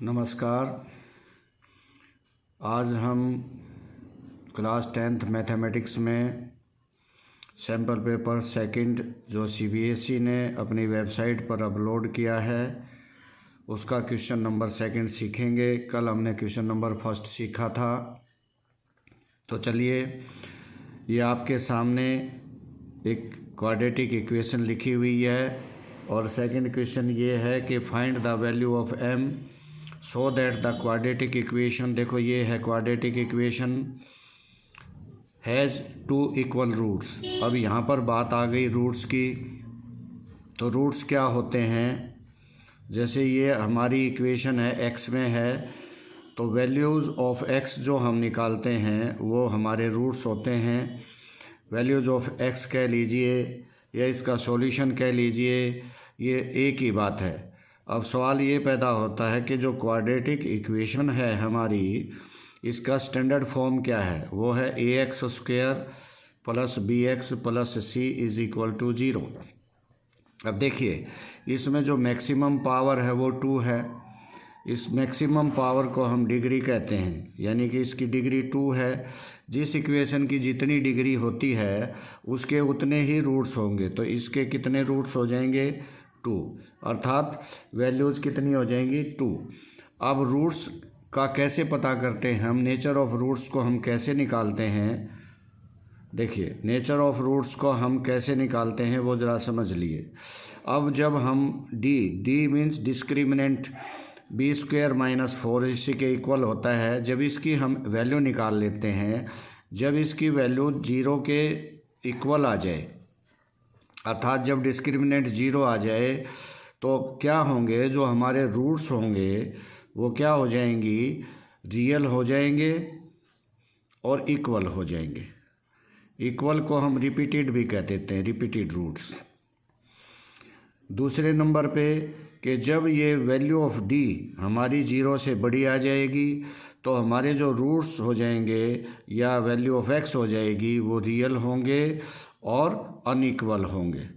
नमस्कार। आज हम क्लास 10th मैथमेटिक्स में सैम्पल पेपर सेकंड जो CBSE ने अपनी वेबसाइट पर अपलोड किया है उसका क्वेश्चन नंबर सेकंड सीखेंगे। कल हमने क्वेश्चन नंबर फर्स्ट सीखा था। तो चलिए, ये आपके सामने एक क्वाड्रेटिक इक्वेशन लिखी हुई है और सेकंड क्वेश्चन ये है कि find the value of m so that the quadratic equation, देखो ये है quadratic equation, has two equal roots. अब यहाँ पर बात आ गई रूट्स की। तो रूट्स क्या होते हैं? जैसे ये हमारी इक्वेशन है, x में है, तो वैल्यूज़ ऑफ x जो हम निकालते हैं वो हमारे रूट्स होते हैं। वैल्यूज़ ऑफ x कह लीजिए या इसका सॉल्यूशन कह लीजिए, ये एक ही बात है। अब सवाल ये पैदा होता है कि जो क्वाड्रेटिक इक्वेशन है हमारी, इसका स्टैंडर्ड फॉर्म क्या है? वो है ax² plus bx plus c is equal to 0। अब देखिए, इसमें जो मैक्सिमम पावर है वो 2 है। इस मैक्सिमम पावर को हम डिग्री कहते हैं, यानी कि इसकी डिग्री 2 है। जिस इक्वेशन की जितनी डिग्री होती है उसके उतने ही रूट्स होंगे। तो इसके कितने रूट्स हो जाएंगे? 2, अर्थात वैल्यूज़ कितनी हो जाएंगी? 2। अब रूट्स का कैसे पता करते हैं हम? नेचर ऑफ रूट्स को हम कैसे निकालते हैं? देखिए, नेचर ऑफ रूट्स को हम कैसे निकालते हैं वो ज़रा समझ लिए। अब जब हम डी मीन्स डिस्क्रिमिनेंट b² - 4 इसी के इक्वल होता है। जब इसकी हम वैल्यू निकाल लेते हैं, जब इसकी वैल्यू 0 के इक्वल आ जाए, अर्थात जब डिस्क्रिमिनेंट 0 आ जाए, तो क्या होंगे? जो हमारे रूट्स होंगे वो क्या हो जाएंगी? रियल हो जाएंगे और इक्वल हो जाएंगे। इक्वल को हम रिपीटेड भी कह देते हैं, रिपीटेड रूट्स। दूसरे नंबर पे कि जब ये वैल्यू ऑफ d हमारी 0 से बड़ी आ जाएगी तो हमारे जो रूट्स हो जाएंगे या वैल्यू ऑफ x हो जाएगी वो रियल होंगे और अनइक्वल होंगे।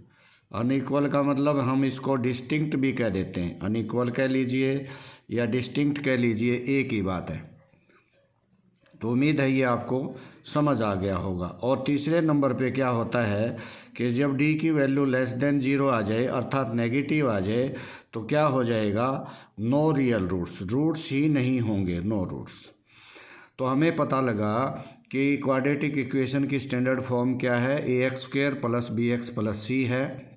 अनइक्वल का मतलब हम इसको डिस्टिंक्ट भी कह देते हैं। अनइक्वल कह लीजिए या डिस्टिंक्ट कह लीजिए, एक ही बात है। तो उम्मीद है ये आपको समझ आ गया होगा। और तीसरे नंबर पे क्या होता है कि जब d की वैल्यू लेस देन 0 आ जाए, अर्थात नेगेटिव आ जाए, तो क्या हो जाएगा? नो रियल रूट्स, रूट्स ही नहीं होंगे, नो रूट्स। तो हमें पता लगा कि क्वाड्रेटिक इक्वेशन की स्टैंडर्ड फॉर्म क्या है? ax² plus bx plus c है।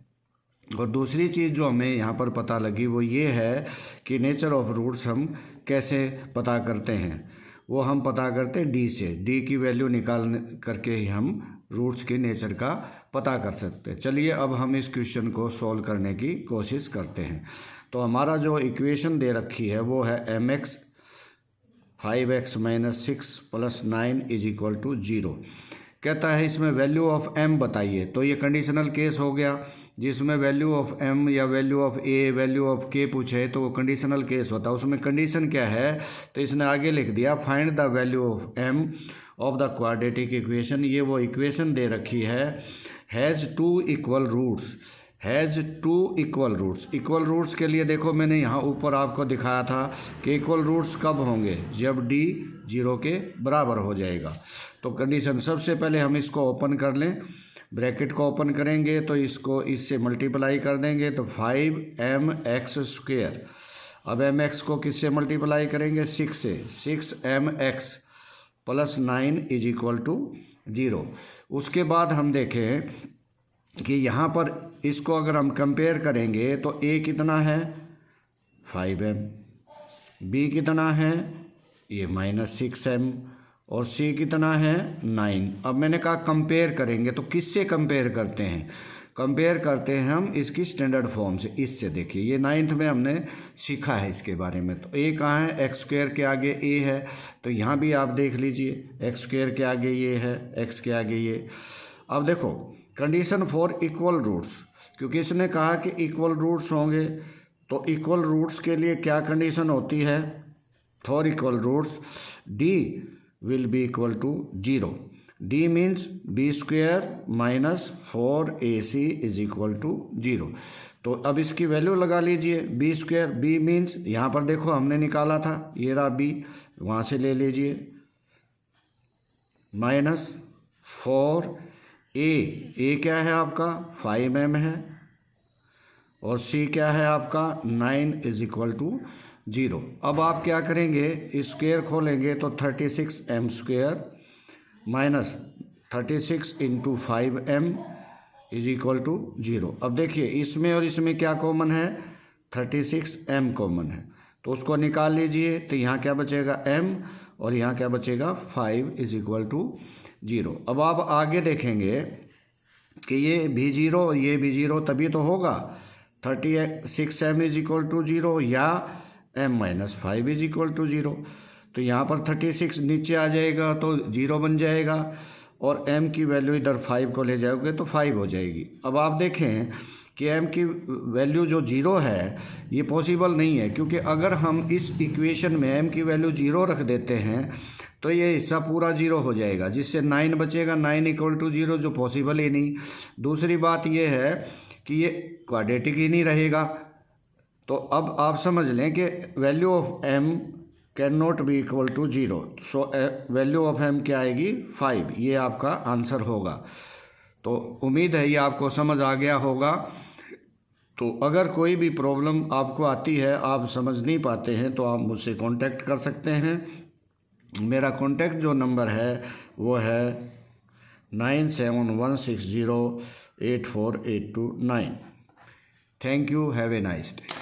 और दूसरी चीज़ जो हमें यहाँ पर पता लगी वो ये है कि नेचर ऑफ रूट्स हम कैसे पता करते हैं? वो हम पता करते हैं d से। d की वैल्यू निकाल करके ही हम रूट्स के नेचर का पता कर सकते हैं। चलिए, अब हम इस क्वेश्चन को सॉल्व करने की कोशिश करते हैं। तो हमारा जो इक्वेशन दे रखी है वो है mx 5x - 6 plus 9 is equal to 0। कहता है इसमें वैल्यू ऑफ m बताइए। तो ये कंडीशनल केस हो गया, जिसमें वैल्यू ऑफ m या value of a, value of k पूछे तो वो कंडीशनल केस होता है। उसमें कंडीशन क्या है? तो इसने आगे लिख दिया find the value of m of the quadratic equation. ये वो इक्वेशन दे रखी है, has 2 equal roots, has 2 equal roots. Equal roots के लिए देखो, मैंने यहाँ ऊपर आपको दिखाया था कि इक्वल रूट्स कब होंगे? जब d 0 के बराबर हो जाएगा। तो कंडीशन, सबसे पहले हम इसको ओपन कर लें, ब्रैकेट को ओपन करेंगे तो इसको इससे मल्टीप्लाई कर देंगे तो 5mx²। अब mx को किससे मल्टीप्लाई करेंगे? 6 से। 6mx plus 9 is equal to 0। उसके बाद हम देखें कि यहाँ पर इसको अगर हम कंपेयर करेंगे तो a कितना है? 5m, b कितना है? ये -6m, और c कितना है? 9। अब मैंने कहा कंपेयर करेंगे, तो किससे कंपेयर करते हैं? कंपेयर करते हैं हम इसकी स्टैंडर्ड फॉर्म से। इससे देखिए, ये 9th में हमने सीखा है इसके बारे में। तो a कहाँ है? x² के आगे a है, तो यहाँ भी आप देख लीजिए, x² के आगे ये है, x के आगे ये। अब देखो, कंडीशन फॉर इक्वल रूट्स, क्योंकि इसने कहा कि इक्वल रूट्स होंगे, तो इक्वल रूट्स के लिए क्या कंडीशन होती है? For equal roots d will be equal to 0। D means b square minus 4ac is equal to 0। तो अब इसकी वैल्यू लगा लीजिए, बी स्क्वेयर, बी मीन्स यहाँ पर देखो हमने निकाला था, ये रहा बी, वहाँ से ले लीजिए, माइनस 4a क्या है आपका 5m है, और c क्या है आपका 9 इज इक्वल टू 0। अब आप क्या करेंगे, स्क्वेयर खोलेंगे तो 36m square minus 36 into 5m is equal to 0। अब देखिए इसमें और इसमें क्या कॉमन है, 36m कॉमन है, तो उसको निकाल लीजिए। तो यहाँ क्या बचेगा m और यहाँ क्या बचेगा 5 इज इक्वल टू 0। अब आप आगे देखेंगे कि ये भी 0 और ये भी 0 तभी तो होगा 36m इज इक्वल टू 0 या m minus 5 is equal to 0। तो यहाँ पर 36 नीचे आ जाएगा तो 0 बन जाएगा, और m की वैल्यू इधर 5 को ले जाओगे तो 5 हो जाएगी। अब आप देखें कि m की वैल्यू जो 0 है ये पॉसिबल नहीं है, क्योंकि अगर हम इस इक्वेशन में m की वैल्यू 0 रख देते हैं तो ये हिस्सा पूरा 0 हो जाएगा, जिससे 9 बचेगा, 9 इक्वल टू 0, जो पॉसिबल ही नहीं। दूसरी बात ये है कि ये क्वाड्रेटिक ही नहीं रहेगा। तो अब आप समझ लें कि value of m can not be equal to 0, so value of m क्या आएगी 5, ये आपका आंसर होगा। तो उम्मीद है ये आपको समझ आ गया होगा। तो अगर कोई भी प्रॉब्लम आपको आती है, आप समझ नहीं पाते हैं, तो आप मुझसे कांटेक्ट कर सकते हैं। मेरा कांटेक्ट जो नंबर है वो है 9716084829। Thank you, have a nice day.